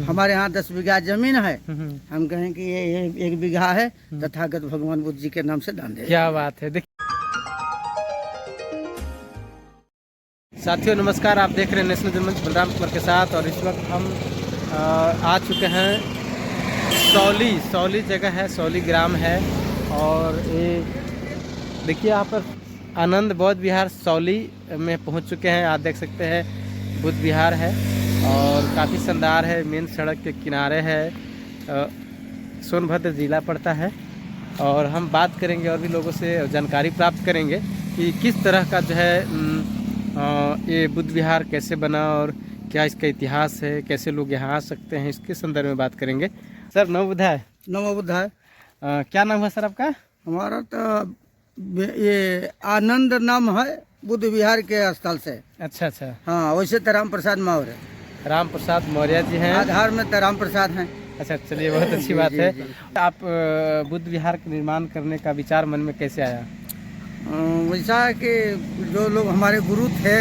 हमारे यहाँ 10 बीघा जमीन है। हम कहें कि ये 1 बीघा है, तथागत भगवान बुद्ध जी के नाम से दान दे। क्या बात है। साथियों नमस्कार, आप देख रहे हैं नेशनल जनमंच बलराम कुमार के साथ। और इस वक्त हम आ चुके हैं सौली जगह है, सौली ग्राम है। और ये देखिए यहाँ पर आनंद बौद्ध विहार सौली में पहुंच चुके हैं। आप देख सकते हैं बुद्ध विहार है और काफ़ी शानदार है। मेन सड़क के किनारे है, सोनभद्र जिला पड़ता है। और हम बात करेंगे और भी लोगों से जानकारी प्राप्त करेंगे कि किस तरह का जो है ये बुद्ध विहार कैसे बना और क्या इसका इतिहास है, कैसे लोग यहाँ आ सकते हैं, इसके संदर्भ में बात करेंगे। सर नमो बुद्धाय। नमो बुद्धाय। क्या नाम है सर आपका? हमारा तो ये आनंद नाम है, बुद्ध विहार के स्थल से। अच्छा। हाँ, वैसे तो राम प्रसाद मौर्य। राम प्रसाद मौर्य जी हैं। आधार में तो राम प्रसाद हैं। अच्छा, चलिए बहुत अच्छी बात है। आप बुद्ध विहार का निर्माण करने का विचार मन में कैसे आया? वैसा है कि जो लोग हमारे गुरु थे,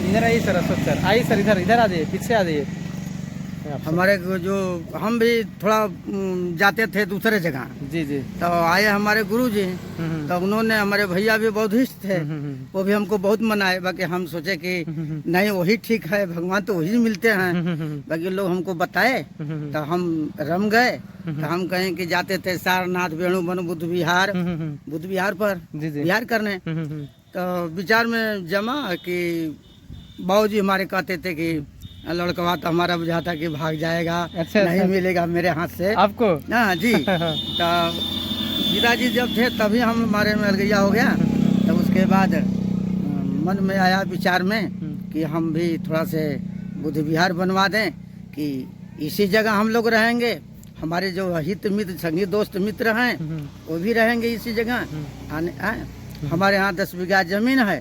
इधर आइए सर, अशोक सर आइए सर, इधर आ जाइए, पीछे आ जाइए। हमारे जो हम भी थोड़ा जाते थे दूसरे जगह। जी। तो आए हमारे गुरु जी, तो उन्होंने, हमारे भैया भी बौद्धिस्ट थे, वो भी हमको बहुत मनाए। बाकी हम सोचे कि नहीं, वही ठीक है, भगवान तो वही मिलते हैं। बाकी लोग हमको बताए तो हम रम गए। तो हम कहें कि जाते थे सारनाथ, वेणुवन, बुद्ध विहार पर विहार करने। तो विचार में जमा कि बाबूजी हमारे कहते थे कि लड़कवा तो हमारा बुझा था कि भाग जाएगा। नहीं मिलेगा मेरे हाथ से आपको। हाँ जी। तो पिताजी जब थे तभी हमारे में अलगैया हो गया। तब उसके बाद मन में आया विचार में कि हम भी थोड़ा से बुद्ध विहार बनवा दें, कि इसी जगह हम लोग रहेंगे, हमारे जो हित मित्र, संगी दोस्त मित्र हैं वो भी रहेंगे इसी जगह। हमारे यहाँ 10 बीघा जमीन है।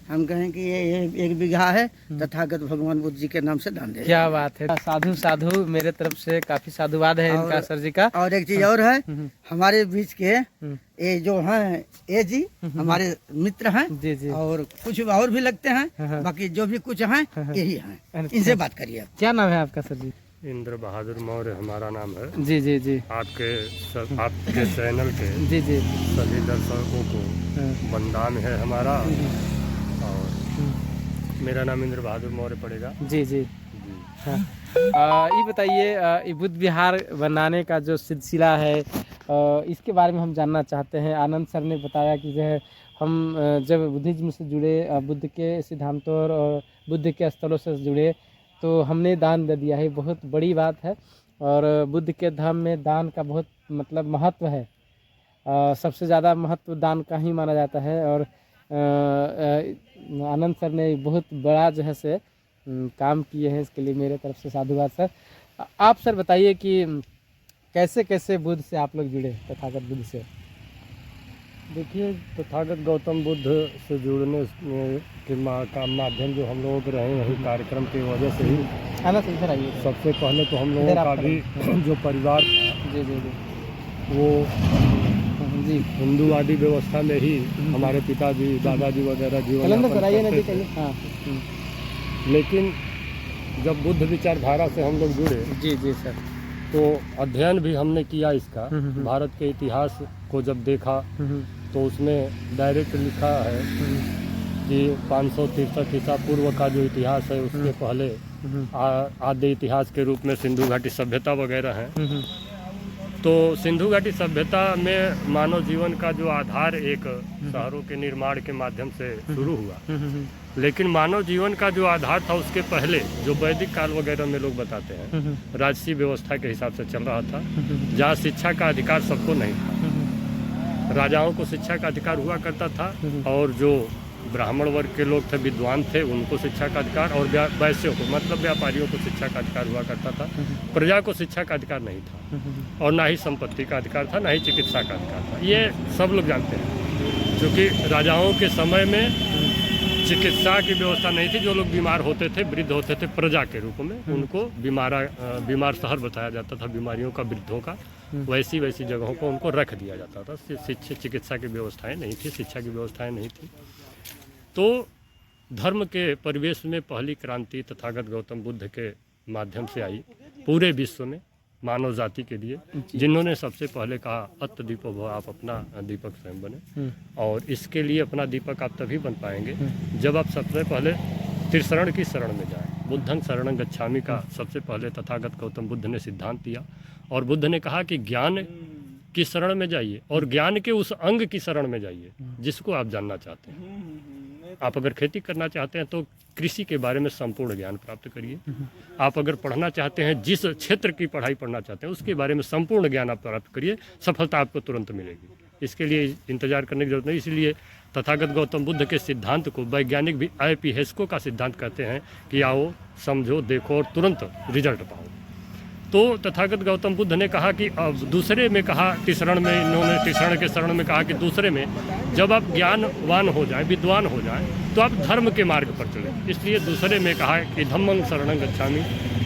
हम कहें कि ये 1 बीघा है, तथागत भगवान बुद्ध जी के नाम से दान दे। क्या बात है। साधु मेरे तरफ से काफी साधुवाद है इनका सर जी का। और एक चीज और है, हमारे बीच के ये जो हैं, ये जी हमारे मित्र हैं। जी। और कुछ और भी लगते हैं, बाकी जो भी कुछ हैं यही हैं। इनसे बात करिए। क्या नाम है आपका सर जी? इंद्र बहादुर मौर्य हमारा नाम है। जी। आपके चैनल के जी सभी दर्शकों को वंदन है हमारा। और मेरा नाम इंद्र बहादुर मौर्य पड़ेगा। जी। हाँ, ये बताइए, ये बुद्ध विहार बनाने का जो सिलसिला है, इसके बारे में हम जानना चाहते हैं। आनंद सर ने बताया कि जो है हम जब बुद्धिज्म से जुड़े, बुद्ध के सिद्धांतों और बुद्ध के स्थलों से जुड़े, तो हमने दान दे दिया है। बहुत बड़ी बात है। और बुद्ध के धर्म में दान का बहुत महत्व है। सबसे ज़्यादा महत्व दान का ही माना जाता है। और आनंद सर ने बहुत बड़ा जो है से काम किए हैं, इसके लिए मेरे तरफ से साधुवाद सर। आप सर बताइए कि कैसे बुद्ध से आप लोग जुड़े, तथागत बुद्ध से? देखिए, तथागत गौतम बुद्ध से जुड़ने के का माध्यम जो हम लोगों के रहे यही कार्यक्रम की वजह से ही। आना सर, इधर आइए। सबसे पहले तो हम लोगों का भी जो परिवार जी वो जी हिंदूवादी व्यवस्था में ही हमारे पिताजी, दादाजी वगैरह जीवन करते थे। हाँ। लेकिन जब बुद्ध विचारधारा से हम लोग जुड़े, जी सर, तो अध्ययन भी हमने किया इसका। भारत के इतिहास को जब देखा तो उसमें डायरेक्ट लिखा है कि 563 ईसा पूर्व का जो इतिहास है उसके पहले आद्य इतिहास के रूप में सिंधु घाटी सभ्यता वगैरह है। तो सिंधु घाटी सभ्यता में मानव जीवन का जो आधार एक शहरों के निर्माण के माध्यम से शुरू हुआ। लेकिन मानव जीवन का जो आधार था उसके पहले जो वैदिक काल वगैरह में लोग बताते हैं, राजसी व्यवस्था के हिसाब से चल रहा था, जहाँ शिक्षा का अधिकार सबको नहीं था। राजाओं को शिक्षा का अधिकार हुआ करता था, और जो ब्राह्मण वर्ग के लोग थे, विद्वान थे, उनको शिक्षा का अधिकार, और वैश्यों को मतलब व्यापारियों को शिक्षा का अधिकार हुआ करता था। प्रजा को शिक्षा का अधिकार नहीं था, और ना ही संपत्ति का अधिकार था, ना ही चिकित्सा का अधिकार था। ये सब लोग जानते हैं, क्योंकि राजाओं के समय में चिकित्सा की व्यवस्था नहीं थी। जो लोग बीमार होते थे, वृद्ध होते थे, प्रजा के रूप में उनको बीमार शहर बताया जाता था, बीमारियों का, वृद्धों का। वैसी जगहों को उनको रख दिया जाता था। शिक्षा, चिकित्सा की व्यवस्थाएं नहीं थी, शिक्षा की व्यवस्थाएं नहीं थी। तो धर्म के परिवेश में पहली क्रांति तथागत गौतम बुद्ध के माध्यम से आई पूरे विश्व में मानव जाति के लिए, जिन्होंने सबसे पहले कहा अत्त दीपो भव, आप अपना दीपक स्वयं बने। और इसके लिए अपना दीपक आप तभी बन पाएंगे जब आप सबसे पहले त्रिशरण की शरण में जाएं। बुद्धं शरणं गच्छामि का सबसे पहले तथागत गौतम बुद्ध ने सिद्धांत दिया, और बुद्ध ने कहा कि ज्ञान की शरण में जाइए और ज्ञान के उस अंग की शरण में जाइए जिसको आप जानना चाहते हैं। आप अगर खेती करना चाहते हैं तो कृषि के बारे में संपूर्ण ज्ञान प्राप्त करिए। आप अगर पढ़ना चाहते हैं, जिस क्षेत्र की पढ़ाई पढ़ना चाहते हैं उसके बारे में संपूर्ण ज्ञान आप प्राप्त करिए, सफलता आपको तुरंत मिलेगी। इसके लिए इंतजार करने की जरूरत नहीं। इसलिए तथागत गौतम बुद्ध के सिद्धांत को वैज्ञानिक भी I.P. हेस्को का सिद्धांत कहते हैं कि आओ, समझो, देखो और तुरंत रिजल्ट पाओ। तो तथागत गौतम बुद्ध ने कहा कि अब दूसरे में कहा, त्रिशरण में इन्होंने त्रिशरण के शरण में कहा कि दूसरे में जब आप ज्ञानवान हो जाएं, विद्वान हो जाएं, तो आप धर्म के मार्ग पर चलें। इसलिए दूसरे में कहा कि धम्मं शरणं गच्छामि,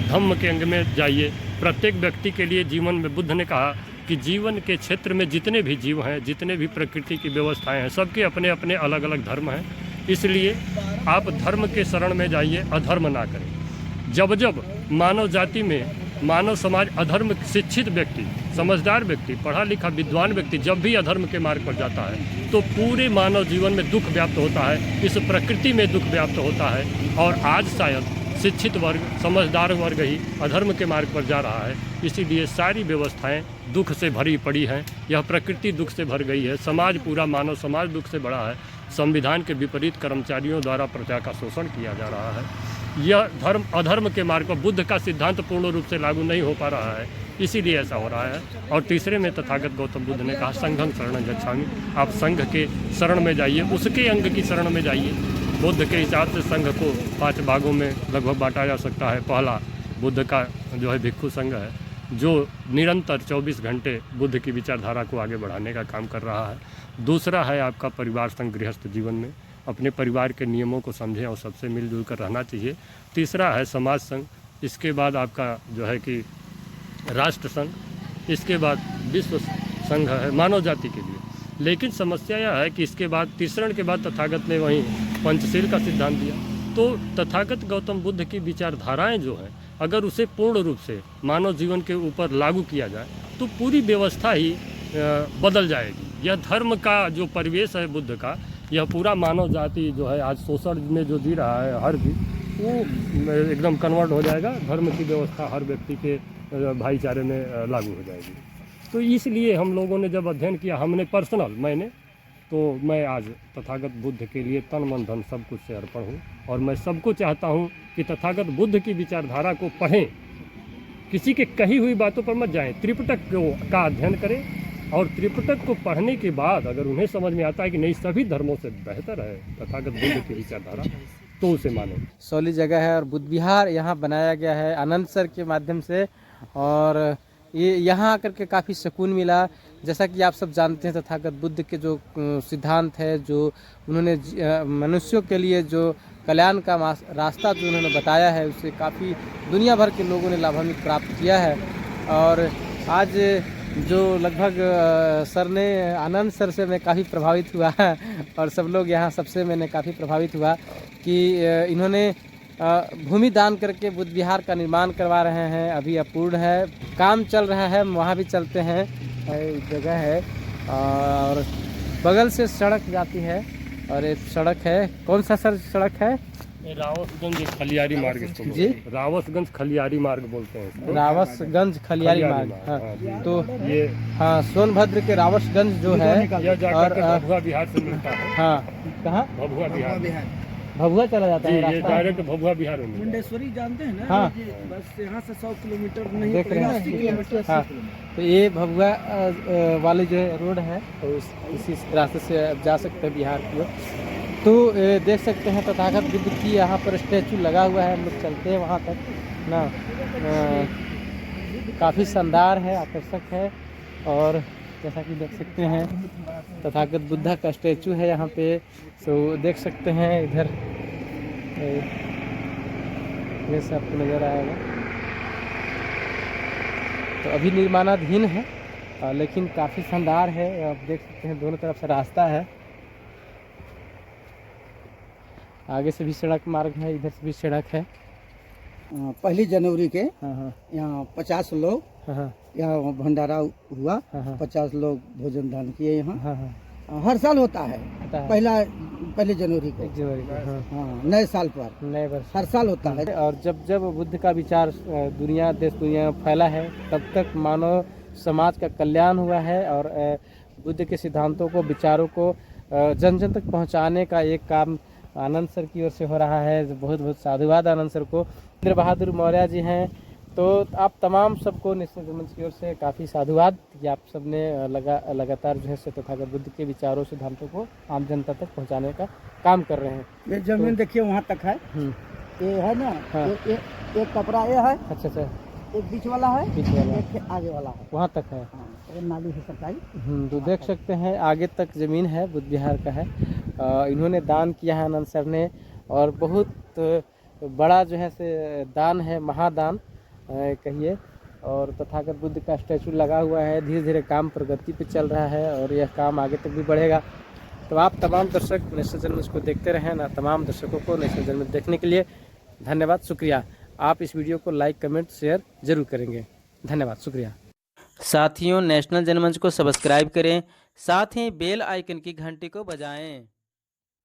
धम्म के अंग में जाइए। प्रत्येक व्यक्ति के लिए जीवन में बुद्ध ने कहा कि जीवन के क्षेत्र में जितने भी जीव हैं, जितने भी प्रकृति की व्यवस्थाएं हैं, सबके अपने अपने अलग अलग धर्म हैं। इसलिए आप धर्म के शरण में जाइए, अधर्म ना करें। जब जब मानव जाति में, मानव समाज अधर्म, शिक्षित व्यक्ति, समझदार व्यक्ति, पढ़ा लिखा विद्वान व्यक्ति जब भी अधर्म के मार्ग पर जाता है तो पूरे मानव जीवन में दुख व्याप्त होता है, इस प्रकृति में दुख व्याप्त होता है। और आज शायद शिक्षित वर्ग, समझदार वर्ग ही अधर्म के मार्ग पर जा रहा है। इसीलिए सारी व्यवस्थाएं दुख से भरी पड़ी हैं। यह प्रकृति दुख से भर गई है, समाज, पूरा मानव समाज दुख से भरा है। संविधान के विपरीत कर्मचारियों द्वारा प्रजा का शोषण किया जा रहा है। यह धर्म अधर्म के मार्ग पर बुद्ध का सिद्धांत पूर्ण रूप से लागू नहीं हो पा रहा है, इसीलिए ऐसा हो रहा है। और तीसरे में तथागत गौतम बुद्ध ने कहा संघं शरणं गच्छामि, आप संघ के शरण में जाइए, उसके अंग की शरण में जाइए। बुद्ध के हिसाब से संघ को 5 भागों में लगभग बांटा जा सकता है। पहला बुद्ध का जो है भिक्षु संघ है, जो निरंतर 24 घंटे बुद्ध की विचारधारा को आगे बढ़ाने का काम कर रहा है। दूसरा है आपका परिवार संघ, गृहस्थ जीवन में अपने परिवार के नियमों को समझें और सबसे मिलजुल कर रहना चाहिए। तीसरा है समाज संघ, इसके बाद आपका जो है कि राष्ट्र संघ, इसके बाद विश्व संघ है मानव जाति के लिए। लेकिन समस्या यह है कि इसके बाद तीसरण के बाद तथागत ने वहीं पंचशील का सिद्धांत दिया। तो तथागत गौतम बुद्ध की विचारधाराएं जो है, अगर उसे पूर्ण रूप से मानव जीवन के ऊपर लागू किया जाए तो पूरी व्यवस्था ही बदल जाएगी। यह धर्म का जो परिवेश है बुद्ध का, यह पूरा मानव जाति जो है आज शोषण में जो जी रहा है हर भी, वो एकदम कन्वर्ट हो जाएगा। धर्म की व्यवस्था हर व्यक्ति के भाईचारे में लागू हो जाएगी। तो इसलिए हम लोगों ने जब अध्ययन किया, हमने पर्सनल, मैं आज तथागत बुद्ध के लिए तन मन धन सब कुछ से अर्पण हूँ। और मैं सबको चाहता हूँ कि तथागत बुद्ध की विचारधारा को पढ़ें, किसी के कही हुई बातों पर मत जाएं, त्रिपिटक का अध्ययन करें। और त्रिपिटक को पढ़ने के बाद अगर उन्हें समझ में आता है कि नहीं, सभी धर्मों से बेहतर है तथागत बुद्ध की विचारधारा, तो उसे मानो। सौली जगह है और बुद्ध विहार यहाँ बनाया गया है आनंद सर के माध्यम से, और ये यहाँ आकर के काफ़ी सुकून मिला। जैसा कि आप सब जानते हैं, तथागत बुद्ध के जो सिद्धांत है, जो उन्होंने मनुष्यों के लिए जो कल्याण का रास्ता जो उन्होंने बताया है, उससे काफ़ी दुनिया भर के लोगों ने लाभान्वित प्राप्त किया है। और आज जो लगभग सर ने, आनंद सर से मैं काफ़ी प्रभावित हुआ और सब लोग यहाँ सबसे मैंने काफ़ी प्रभावित हुआ कि इन्होंने भूमि दान करके बुद्ध विहार का निर्माण करवा रहे हैं। अभी अपूर्ण है, काम चल रहा है, वहाँ भी चलते हैं। जगह है और बगल से सड़क जाती है, और एक सड़क है, कौन सा सर सड़क है? रावसगंज खलियारी मार्ग इसको जी, रावसगंज खलियारी मार्ग बोलते हैं इसको। रावसगंज खलियारी मार्ग। हाँ, तो ये हाँ, सोनभद्र के रावसगंज जो है, और भभुआ बिहार से मिलता है। हाँ, कहाँ? भभुआ बिहार, भभुआ चला जाता है ये रास्ता। डायरेक्ट भभुआ बिहार में। मुंडेश्वरी जानते हैं ना? हाँ, बस यहाँ से 100 किलोमीटर नहीं, देख रहे हैं। 80 किलोमीटर। हाँ, तो ये भभुआ वाली जो है रोड है, तो इसी रास्ते से आप जा सकते हैं बिहार की ओर। तो देख सकते हैं तथागत बुद्ध की यहाँ पर स्टैचू लगा हुआ है। हम लोग चलते हैं वहाँ तक ना, काफ़ी शानदार है, आकर्षक है। और जैसा कि देख सकते हैं तथागत बुद्ध का स्टैचू है यहाँ पे, तो देख सकते हैं इधर ये सब नज़र आएगा। तो अभी निर्माणाधीन है, लेकिन काफ़ी शानदार है। आप देख सकते हैं दोनों तरफ से रास्ता है, आगे से भी सड़क मार्ग है, इधर से भी सड़क है। 1 जनवरी के हाँ हाँ यहाँ 50 लोग हाँ हाँ यहाँ भंडारा हुआ, हाँ 50 लोग भोजन दान किए यहाँ। हाँ हाँ हर साल होता है पता है। 1 जनवरी को। 1 जनवरी को, हाँ हाँ, नए साल पर नए वर्ष। हर साल होता है। और जब जब बुद्ध का विचार दुनिया देश दुनिया में फैला है, तब तक मानव समाज का कल्याण हुआ है और बुद्ध के सिद्धांतों को, विचारों को जन जन तक पहुंचाने का एक काम आनंद सर की ओर से हो रहा है। बहुत बहुत साधुवाद आनंद सर को। इंद्र बहादुर मौर्य जी हैं, तो आप तमाम सबको निश्चित मंच की ओर से काफ़ी साधुवाद कि आप सबने लगातार जो है से तथागत बुद्ध के विचारों, सिद्धांतों को आम जनता तक पहुंचाने का काम कर रहे हैं। ये जमीन देखिए वहाँ तक है, ये है ना, हाँ। एक कपड़ा ये है, अच्छा अच्छा, एक बीच वाला है, बीच वाला एक आगे वाला है, वहाँ तक है। हाँ, ये नाली है सरकारी। तो देख सकते हैं आगे तक ज़मीन है, बुद्ध विहार का है। इन्होंने दान किया है आनंद सर ने, और बहुत बड़ा जो है से दान है, महादान कहिए। और तथागत बुद्ध का स्टैचू लगा हुआ है, धीरे धीरे काम प्रगति पे चल रहा है और यह काम आगे तक भी बढ़ेगा। तो आप तमाम दर्शक नेशनल जर्नलिस्ट को देखते रहें ना, तमाम दर्शकों को नेशनल जर्नलिस्ट देखने के लिए धन्यवाद, शुक्रिया। आप इस वीडियो को लाइक, कमेंट, शेयर जरूर करेंगे। धन्यवाद, शुक्रिया। साथियों, नेशनल जनमंच को सब्सक्राइब करें, साथ ही बेल आइकन की घंटी को बजाएं।